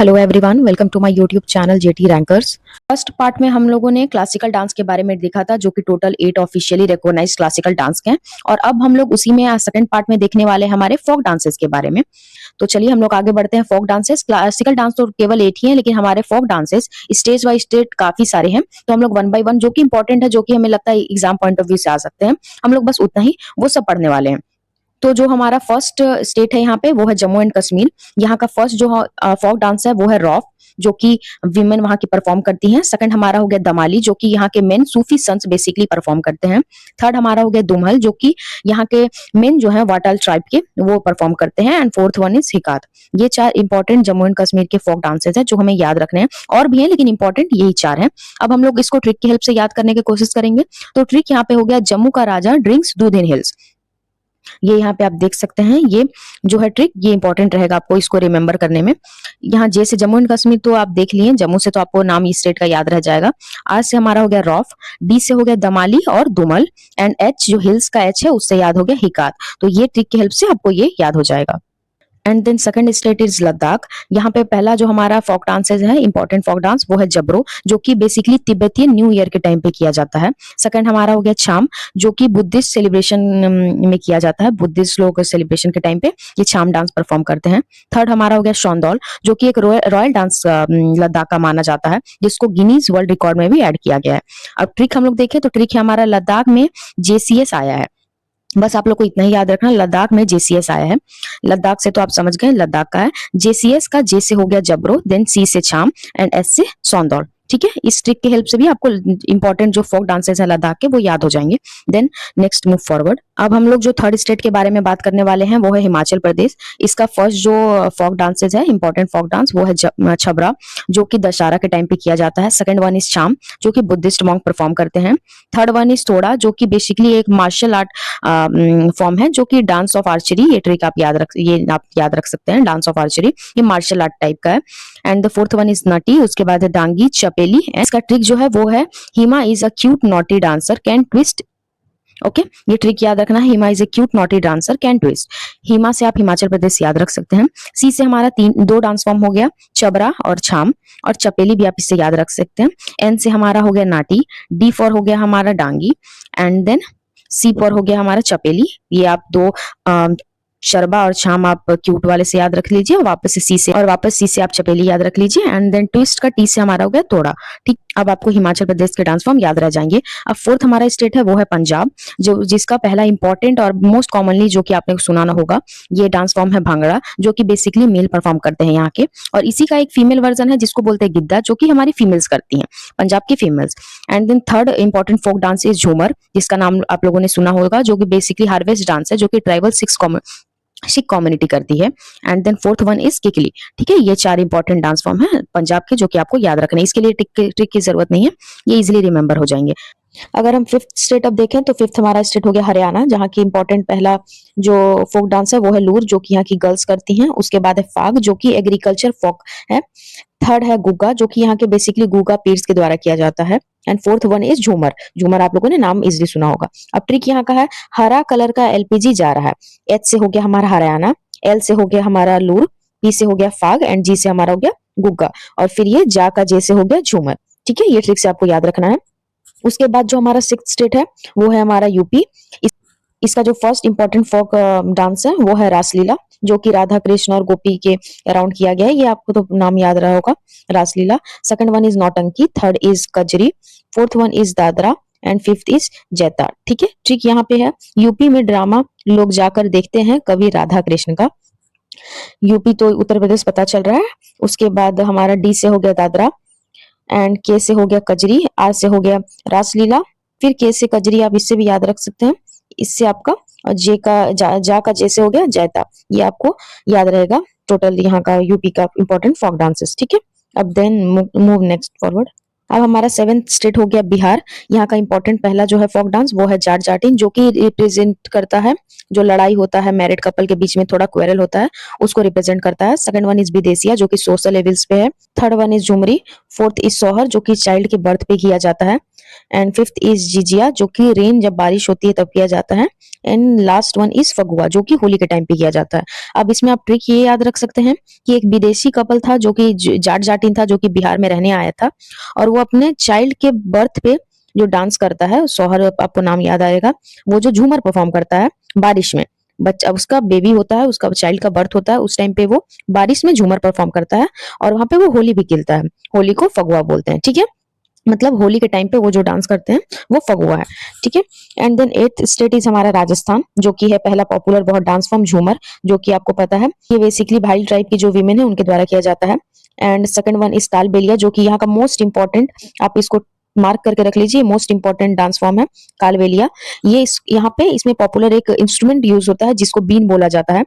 Hello everyone, welcome to my YouTube channel JT rankers. First part में हम लोगों ने क्लासिकल डांस के बारे में देखा था, जो कि total 8 officially recognised classical dance के हैं। और अब हम लोग उसी में सेकंड पार्ट में देखने वाले हैं हमारे फोक डांसेस के बारे में। तो चलिए हम लोग आगे बढ़ते हैं। फोक डांसेस, क्लासिकल डांस तो केवल 8 ही है, लेकिन हमारे folk dances stage by stage काफी सारे हैं। तो हम लोग वन बाय वन, जो कि इंपॉर्टेंट है, जो कि हमें लगता है एग्जाम पॉइंट ऑफ व्यू से आ सकते हैं, हम लोग बस उतना ही वो सब पढ़ने वाले हैं। तो जो हमारा फर्स्ट स्टेट है यहाँ पे, वो है जम्मू एंड कश्मीर। यहाँ का फर्स्ट जो फोक डांस है वो है रॉफ, जो कि विमेन वहां की परफॉर्म करती हैं। सेकंड हमारा हो गया दमाली, जो कि यहाँ के मेन सूफी संत बेसिकली परफॉर्म करते हैं। थर्ड हमारा हो गया दुमहल, जो कि यहाँ के मेन जो है वाटाल ट्राइब के वो परफॉर्म करते हैं। एंड फोर्थ वन इज हिकात। ये 4 इंपॉर्टेंट जम्मू एंड कश्मीर के फोक डांसेस हैं जो हमें याद रखने हैं। और भी हैं, लेकिन इंपॉर्टेंट यही 4 हैं। अब हम लोग इसको ट्रिक की हेल्प से याद करने की कोशिश करेंगे। तो ट्रिक यहाँ पे हो गया, जम्मू का राजा ड्रिंक्स दूध इन हिल्स। ये यहाँ पे आप देख सकते हैं, ये जो है ट्रिक, ये इंपॉर्टेंट रहेगा आपको इसको रिमेंबर करने में। यहाँ जे से जम्मू एंड कश्मीर तो आप देख लिए, जम्मू से तो आपको नाम इस स्टेट का याद रह जाएगा। आर से हमारा हो गया रॉफ, डी से हो गया दमाली और दुमल, एंड एच जो हिल्स का एच है उससे याद हो गया हिकात। तो ये ट्रिक की हेल्प से आपको ये याद हो जाएगा। And then second state is Ladakh. यहाँ पे पहला जो हमारा फोक डांसेस है, इंपॉर्टेंट फोक डांस, वो है जबरो, जो कि बेसिकली तिब्बतियन न्यू ईयर के टाइम पे किया जाता है। सेकंड हमारा हो गया छाम, जो कि बुद्धिस्ट सेलिब्रेशन में किया जाता है। बुद्धिस्ट लोग सेलिब्रेशन के टाइम पे ये छाम डांस परफॉर्म करते हैं। थर्ड हमारा हो गया शौंदौल, जो कि एक रॉयल डांस लद्दाख का माना जाता है, जिसको गिनीज वर्ल्ड रिकॉर्ड में भी ऐड किया गया है। अब ट्रिक हम लोग देखें तो ट्रिक है हमारा, लद्दाख में जेसीएस आया है। बस आप लोग को इतना ही याद रखना, लद्दाख में जेसीएस आया है। लद्दाख से तो आप समझ गए लद्दाख का है। जेसीएस का जे से हो गया जबरो, देन सी से छाम, एंड एस से सौंदौड़। ठीक है, इस ट्रिक की हेल्प से भी आपको इंपॉर्टेंट जो फोक डांसेस है लद्दाख के वो याद हो जाएंगे। Then next move forward. अब हम लोग जो थर्ड स्टेट के बारे में बात करने वाले हैं वो है हिमाचल प्रदेश। इसका फर्स्ट जो फोक डांसेस है, इंपॉर्टेंट फोक डांस, वो है छबरा, जो कि दशहरा के टाइम पे किया जाता है। सेकंड वन इज चाम, जो कि बुद्धिस्ट मॉन्क परफॉर्म करते हैं। थर्ड वन इज तोड़ा, जो कि बेसिकली एक मार्शल आर्ट फॉर्म है, जो कि डांस ऑफ आर्चरी। ये ट्रिक आप याद रख सकते हैं, डांस ऑफ आर्चरी, ये मार्शल आर्ट टाइप का है। And the fourth one is Nati, उसके बाद है डांगी चपेली। इसका ट्रिक जो है वो है, Hima is a cute naughty dancer can twist. Okay, ये ट्रिक याद रखना है, Hima is a cute naughty dancer can twist. Hima से आप हिमाचल प्रदेश याद रख सकते हैं। सी से हमारा दो डांस फॉर्म हो गया, चबरा और छाम, और चपेली भी आप इससे याद रख सकते हैं। एन से हमारा हो गया नाटी, डी फॉर हो गया हमारा डांगी, एंड देन सी पर हो गया हमारा चपेली। ये आप दो शरबा और छाम आप क्यूट वाले से याद रख लीजिए, वापस सी से आप चपेली याद रख लीजिए। एंड देन ट्विस्ट का टी से हमारा हो गया तोड़ा। ठीक, अब आपको हिमाचल प्रदेश के डांस फॉर्म याद रह जाएंगे। अब फोर्थ हमारा स्टेट है वो है पंजाब, जो जिसका पहला इंपॉर्टेंट और मोस्ट कॉमनली जो कि आपने सुना ना होगा, ये डांस फॉर्म है भांगड़ा, जो कि बेसिकली मेल परफॉर्म करते हैं यहाँ के। और इसी का एक फीमेल वर्जन है जिसको बोलते हैं गिद्दा, जो कि हमारी फीमेल्स करती हैं, पंजाब की females. And then third important folk dance is Jhumar, जिसका नाम आप लोगों ने सुना होगा, जो कि बेसिकली हार्वेस्ट डांस है, जो कि ट्राइबल सिख कम्युनिटी करती है। And then fourth one is Kikli. ठीक है, ये 4 इंपॉर्टेंट डांस फॉर्म है पंजाब के, जो कि आपको याद रखना है। इसके लिए ट्रिक की जरूरत नहीं है, ये इजिली रिमेंबर हो जाएंगे। अगर हम फिफ्थ स्टेट अब देखें तो फिफ्थ हमारा स्टेट हो गया हरियाणा, जहाँ की इंपॉर्टेंट पहला जो फोक डांस है वो है लूर, जो कि यहाँ की गर्ल्स करती हैं। उसके बाद है फाग, जो कि एग्रीकल्चर फोक है। थर्ड है गुग्गा, जो कि यहाँ के बेसिकली गुग्गा पीर्स के द्वारा किया जाता है। एंड फोर्थ वन इज झूमर। झूमर आप लोगों ने नाम इजिली सुना होगा। अब ट्रिक यहाँ का है, हरा कलर का एलपीजी जा रहा है। एच से हो गया हमारा हरियाणा, एल से हो गया हमारा लूर, पी से हो गया फाग, एंड जी से हमारा हो गया गुग्गा, और फिर ये जा का जे से हो गया झूमर। ठीक है, ये ट्रिक से आपको याद रखना है। उसके बाद जो हमारा सिक्स्थ स्टेट है वो है हमारा यूपी। इसका जो फर्स्ट इंपॉर्टेंट फोक डांस है वो है रासलीला, जो कि राधा कृष्ण और गोपी के अराउंड किया गया है। ये आपको तो नाम याद रहा होगा, Raslila. Second one is Nautanki, third is Kajari, fourth one is Dadra, and fifth is Jaita. ठीक है, ट्रिक यहाँ पे है, यूपी में ड्रामा लोग जाकर देखते हैं कवि राधा कृष्ण का। यूपी तो उत्तर प्रदेश पता चल रहा है। उसके बाद हमारा डी से हो गया दादरा, एंड के से हो गया कजरी, आर से हो गया रासलीला, फिर के से कजरी आप इससे भी याद रख सकते हैं, इससे आपका, और जे का जा का जे से हो गया जैता। ये आपको याद रहेगा टोटल यहाँ का यूपी का इंपॉर्टेंट फोक डांसेस। ठीक है, अब देन मूव नेक्स्ट फॉरवर्ड। अब हमारा सेवेंथ स्टेट हो गया बिहार। यहाँ का इंपॉर्टेंट पहला जो है फोक डांस वो है जाट जाटिन, जो कि रिप्रेजेंट करता है जो लड़ाई होता है मैरिड कपल के बीच में, थोड़ा क्वेरल होता है, उसको रिप्रेजेंट करता है। सेकंड वन इज विदेशिया, जो कि सोशल लेवल्स पे है। Third one is Jhumri, fourth is सोहर, जो कि चाइल्ड के बर्थ पे किया जाता है। एंड फिफ्थ इज जिजिया जो कि रेन जब बारिश होती है तब किया जाता है। And last one is Phagua जो कि होली के टाइम पे किया जाता है। अब इसमें आप ट्रिक ये याद रख सकते हैं कि एक विदेशी कपल था जो कि जाट जाटिन था जो कि बिहार में रहने आया था और वो अपने चाइल्ड के बर्थ पे जो डांस करता है, सोहर आपको नाम याद आएगा, वो जो झूमर परफॉर्म करता है बारिश में, बच्चा उसका बेबी होता है, उसका चाइल्ड का बर्थ होता है, उस टाइम पे वो बारिश में झूमर परफॉर्म करता है और वहां पे वो होली भी खेलता है। होली को फगुआ बोलते हैं, ठीक है। मतलब होली के टाइम पे वो जो डांस करते हैं वो फगुआ है, ठीक है। एंड देन एथ स्टेट इज हमारा राजस्थान जो कि है पहला पॉपुलर बहुत डांस फॉर्म झूमर, जो कि आपको पता है ये बेसिकली भाई ट्राइब की जो वीमेन है उनके द्वारा किया जाता है। And second one is Kalbelia जो कि यहाँ का मोस्ट इंपॉर्टेंट, आप इसको मार्क करके रख लीजिए, मोस्ट इंपॉर्टेंट डांस फॉर्म है कालबेलिया। ये यहाँ पे इसमें पॉपुलर एक इंस्ट्रूमेंट यूज होता है जिसको बीन बोला जाता है।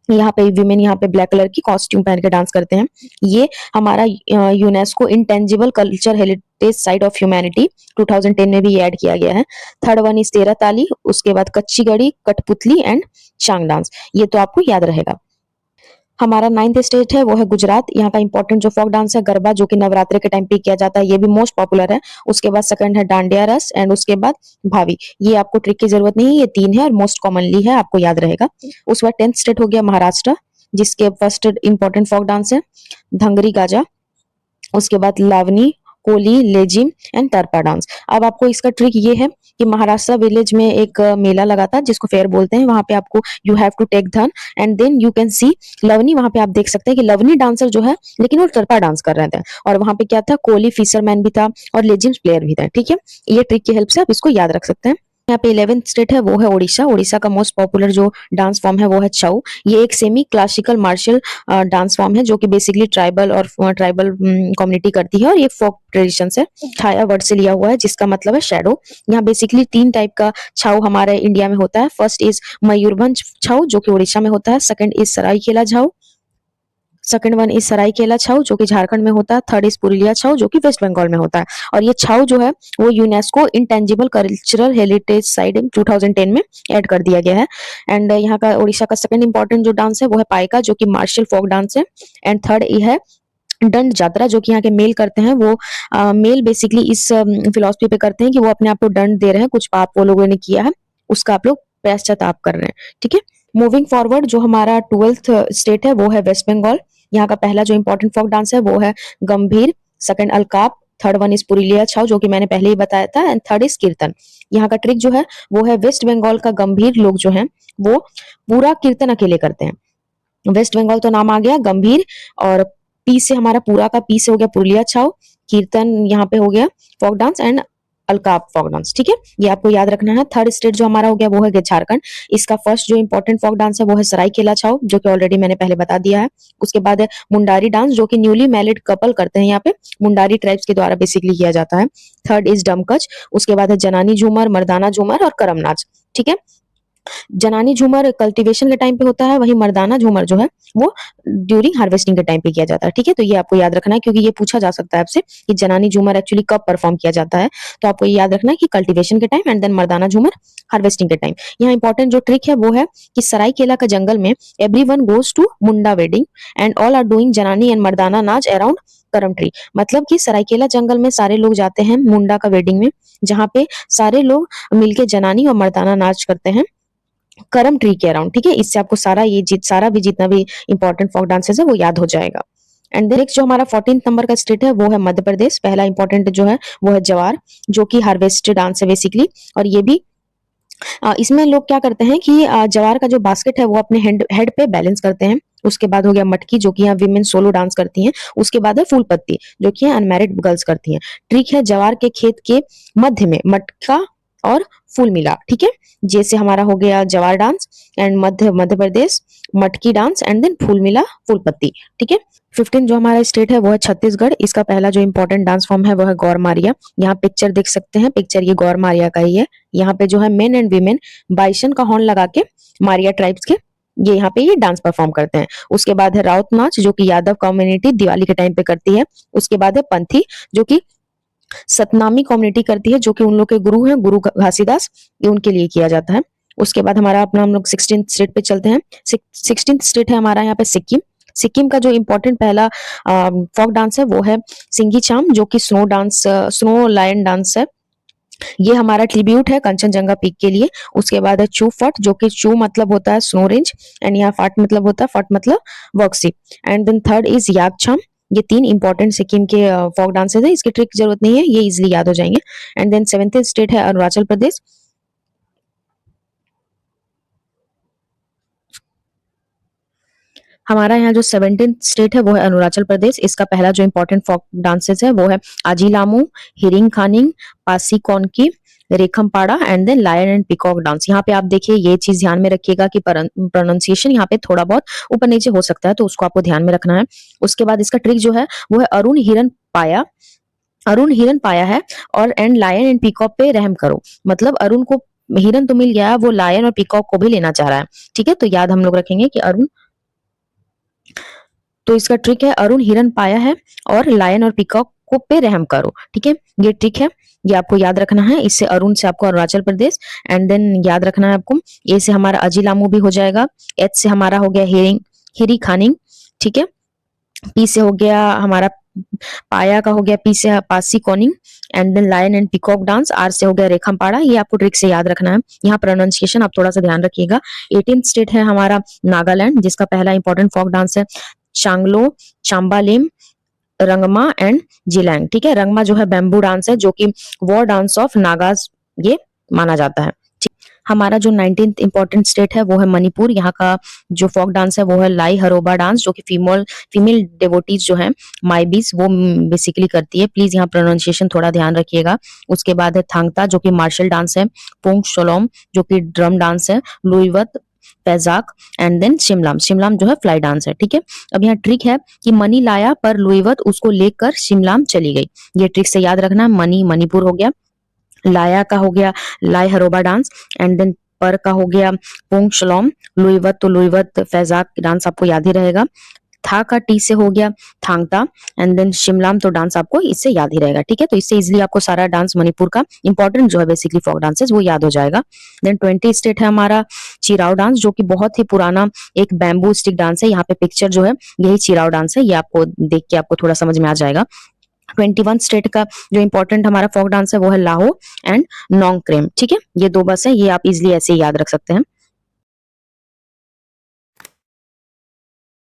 यहाँ पे विमेन यहाँ पे ब्लैक कलर की कॉस्ट्यूम पहन के डांस करते हैं। ये हमारा UNESCO intangible culture heritage site of humanity 2010 में भी ऐड किया गया है। थर्ड वन इज तेरा ताली, उसके बाद कच्ची गड़ी, कठपुतली एंड चांग डांस, ये तो आपको याद रहेगा। हमारा नाइन्थ स्टेट है वो है गुजरात। यहाँ का इंपॉर्टेंट जो फोक डांस है गरबा जो कि नवरात्रि के टाइम पे किया जाता है, ये भी मोस्ट पॉपुलर है। उसके बाद सेकंड है डांडिया रस एंड उसके बाद भावी। ये आपको ट्रिक की जरूरत नहीं है, ये तीन है और मोस्ट कॉमनली है, आपको याद रहेगा। उसके बाद टेंथ स्टेट हो गया महाराष्ट्र, जिसके फर्स्ट इंपॉर्टेंट फोक डांस है धंगरी गाजा, उसके बाद लावनी, कोली, लेजिम एंड तरपा डांस। अब आपको इसका ट्रिक ये है कि महाराष्ट्र विलेज में एक मेला लगाता है जिसको फेयर बोलते हैं, वहां पे आपको यू हैव टू टेक धन and then you can see Lavani. वहां पे आप देख सकते हैं कि लवनी डांसर जो है लेकिन वो तरपा डांस कर रहे थे, और वहां पे क्या था, कोली फिशरमैन भी था और लेजिम्स प्लेयर भी था, ठीक है। ये ट्रिक की हेल्प से आप इसको याद रख सकते हैं। यहाँ पे 11th स्टेट है वो है ओडिशा। ओडिशा का मोस्ट पॉपुलर जो डांस फॉर्म है वो है छऊ। ये एक semi classical martial dance form है जो कि बेसिकली ट्राइबल और ट्राइबल कम्युनिटी करती है और ये फोक ट्रेडिशन से छाया वर्ड से लिया हुआ है जिसका मतलब है शैडो। यहाँ बेसिकली तीन टाइप का छाऊ हमारे इंडिया में होता है। फर्स्ट इज मयूरभंज छाऊ जो कि उड़ीसा में होता है। Second is Seraikela Chhau, second one is Seraikela Chhau जो कि झारखंड में होता है। थर्ड इज पुरुलिया छाऊ जो कि वेस्ट बंगाल में होता है। और ये छाऊ जो है वो UNESCO intangible cultural heritage site 2010 में ऐड कर दिया गया है। एंड यहाँ का उड़ीसा का सेकंड इंपॉर्टेंट जो डांस है वो है पाइका जो कि मार्शल फोक डांस है। एंड थर्ड ये है दंड यात्रा जो कि यहाँ के मेल करते हैं। वो मेल बेसिकली इस फिलोसफी पे करते हैं कि वो अपने आप को दंड दे रहे हैं, कुछ पाप वो लोगों ने किया है उसका आप लोग पश्चाताप कर रहे हैं, ठीक है। मूविंग फॉरवर्ड जो हमारा 12th स्टेट है वो है वेस्ट बंगाल। यहाँ का पहला जो इंपॉर्टेंट फोक डांस है वो है Gambhir, second Alkap, third one is Purulia Chhau जो कि मैंने पहले ही बताया था, एंड थर्ड इज कीर्तन। यहाँ का ट्रिक जो है वो है वेस्ट बंगाल का गंभीर लोग जो है वो पूरा कीर्तन अकेले करते हैं। वेस्ट बंगाल तो नाम आ गया गंभीर, और पी से हमारा पूरा का पी से हो गया पुरुलिया छाऊ, कीर्तन यहाँ पे हो गया folk dance and Alkap folk dance, ठीक है। ये आपको याद रखना है। थर्ड स्टेट जो हमारा हो गया वो है झारखंड। इसका फर्स्ट जो इंपॉर्टेंट फोक डांस है वो है सरायकेला छाऊ जो कि ऑलरेडी मैंने पहले बता दिया है। उसके बाद है मुंडारी डांस जो कि न्यूली मैरिड कपल करते हैं, यहाँ पे मुंडारी ट्राइब्स के द्वारा बेसिकली किया जाता है। थर्ड इज डमकच, उसके बाद है जनानी झूमर, मर्दाना झूमर और करम नाच, ठीक है। जनानी झूमर कल्टीवेशन के टाइम पे होता है, वही मर्दाना झूमर जो है वो ड्यूरिंग हार्वेस्टिंग के टाइम पे किया जाता है, ठीक है। तो ये आपको याद रखना है क्योंकि ये पूछा जा सकता है आपसे कि जनानी झूमर एक्चुअली कब परफॉर्म किया जाता है। तो आपको ये याद रखना है कि कल्टीवेशन के टाइम एंड देन मर्दाना झूमर हार्वेस्टिंग के टाइम। यहाँ इंपॉर्टेंट जो ट्रिक है वो है कि सरायकेला का जंगल में everyone goes to Munda wedding and all are doing जनानी एंड मर्दाना नाच अराउंड करम ट्री। मतलब कि सरायकेला जंगल में सारे लोग जाते हैं मुंडा का वेडिंग में, जहाँ पे सारे लोग मिलके जनानी और मर्दाना नाच करते हैं करम ट्री के अराउंड, ठीक है। इससे आपको सारा भी जितना भी इंपॉर्टेंट फोक डांसेस है वो याद हो जाएगा। एंड नेक्स्ट जो हमारा 14th नंबर का स्टेट है वो है मध्य प्रदेश। पहला इंपॉर्टेंट जो है वो है जवार जो कि हार्वेस्टेड डांस है बेसिकली। और ये भी इसमें लोग क्या करते हैं कि जवार का जो बास्केट है वो अपने हेड पे बैलेंस करते हैं। उसके बाद हो गया मटकी जो कि यहाँ विमेन सोलो डांस करती हैं। उसके बाद है फूल पत्ती जो कि अनमैरिड गर्ल्स करती हैं। ट्रिक है जवार के खेत के मध्य में मटका और फूल मिला, ठीक है। जैसे हमारा हो गया जवार डांस एंड मध्य प्रदेश, मटकी डांस एंड देन फूल मिला फूल पत्ती, ठीक है। 15 जो हमारा स्टेट है वो है छत्तीसगढ़। इसका पहला जो इंपॉर्टेंट डांस फॉर्म है वो है गौर मारिया। यहाँ पिक्चर देख सकते हैं, पिक्चर ये गौर मारिया का ही है। यहाँ पे जो है मेन एंड वीमेन बाइसन का हॉर्न लगा के मारिया ट्राइब्स के ये यहाँ पे ये डांस परफॉर्म करते हैं। उसके बाद है राउत नाच जो कि यादव कम्युनिटी दिवाली के टाइम पे करती है। उसके बाद है पंथी जो कि सतनामी कम्युनिटी करती है, जो कि उन लोग के गुरु हैं गुरु घासीदास, ये उनके लिए किया जाता है। उसके बाद हमारा अपना हम लोग 16th स्टेट पे चलते हैं। 16th स्टेट है हमारा यहाँ पे सिक्किम। सिक्किम का जो इम्पोर्टेंट पहला फोक डांस है वो है सिंगी चाम जो कि स्नो लायन डांस है। ये हमारा ट्रिब्यूट है कंचनजंगा पीक के लिए। उसके बाद है चू फट, जो कि चू मतलब होता है स्नो रेंज एंड यहाँ फट मतलब होता है, फट मतलब वॉक्सी। एंड देन थर्ड इज याकछम। ये 3 इंपॉर्टेंट सिक्किम के फोक डांसेस है, इसकी ट्रिक जरूरत नहीं है, ये इजिली याद हो जाएंगे। एंड देन 7th स्टेट है अरुणाचल प्रदेश। हमारा यहाँ जो 17th स्टेट है वो है अरुणाचल प्रदेश। इसका पहला जो इम्पोर्टेंट फोक डांसेस है वो है आजीलामू, हिरिंग खानिंग, पासी कॉन्की, रेखमपाड़ा and then lion and peacock dance. यहाँ पे आप देखिए ये चीज ध्यान में रखिएगा कि प्रोनाउंसिएशन यहाँ पे थोड़ा बहुत ऊपर नीचे हो सकता है, तो उसको आपको ध्यान में रखना है। उसके बाद इसका ट्रिक जो है वो है अरुण हिरन पाया। अरुण हिरन पाया है और एंड लायन एंड पीकॉक पे रहम करो। मतलब अरुण को हिरन तो मिल गया, वो लायन और पीकॉक को भी लेना चाह रहा है। ठीक है, तो याद हम लोग रखेंगे कि अरुण, तो इसका ट्रिक है अरुण हिरन पाया है और लायन और पीकॉक को पे रहम करो। ठीक है, ये ट्रिक है, ये आपको याद रखना है। इससे अरुण से आपको अरुणाचल प्रदेश, एंड देन याद रखना है आपको ए से हमारा अजीलामू भी हो जाएगा, एच से हमारा हो गया हिरिंग, हिरी खानिंग। ठीक है, पी से हो गया हमारा पाया का हो गया, पी से पासी कॉनिंग and then lion and peacock dance, R से हो गया रेखमपाड़ा। ये आपको ट्रिक से याद रखना है। यहाँ प्रोनाउंसिएशन आप थोड़ा सा ध्यान रखिएगा। 18th स्टेट है हमारा नागालैंड, जिसका पहला इंपॉर्टेंट फोक डांस है चांगलो, चांबालेम, रंगमा एंड जिलैंग। ठीक है, रंगमा जो है बैम्बू डांस है, जो कि वॉर डांस ऑफ नागाज ये माना जाता है। हमारा जो 19th इंपॉर्टेंट स्टेट है वो है मणिपुर। यहाँ का जो फोक डांस है वो है लाई हरोबा डांस, जो कि फीमेल डेवोटीज जो है माइबीस वो बेसिकली करती है। प्लीज यहाँ प्रोनाउंसिएशन थोड़ा ध्यान रखिएगा। उसके बाद है थांगता, जो कि मार्शल डांस है, पोंग शोलोम जो कि ड्रम डांस है, लुईवत, पैजाक एंड देन शिमलाम। शिमलाम जो है फ्लाई डांस है। ठीक है, अब यहाँ ट्रिक है कि मनी लाया पर लुईवत उसको लेकर शिमलाम चली गई। ये ट्रिक से याद रखना है। मनी मणिपुर हो गया, लाया का हो गया लाई हरोबा डांस एंड देन पर का हो गया पोंग शलोम, लुईवत तो लुईवत फैजाक डांस आपको याद ही रहेगा। था का टी से हो गया थांगता एंड देन शिमलाम, तो डांस आपको इससे याद ही रहेगा। ठीक है, तो इससे इजिली आपको सारा डांस मणिपुर का इंपॉर्टेंट जो है बेसिकली फोक डांसेस वो याद हो जाएगा। देन 20 स्टेट है हमारा चिराव डांस, जो कि बहुत ही पुराना एक बैम्बू स्टिक डांस है। यहाँ पे पिक्चर जो है यही चिराव डांस है, ये आपको देख के आपको थोड़ा समझ में आ जाएगा। 21 स्टेट का जो इंपॉर्टेंट हमारा फोक डांस है वो है लाहो एंड नोंगक्रेम। ठीक है, ये दो बस है, ये आप इजिली ऐसे ही याद रख सकते हैं।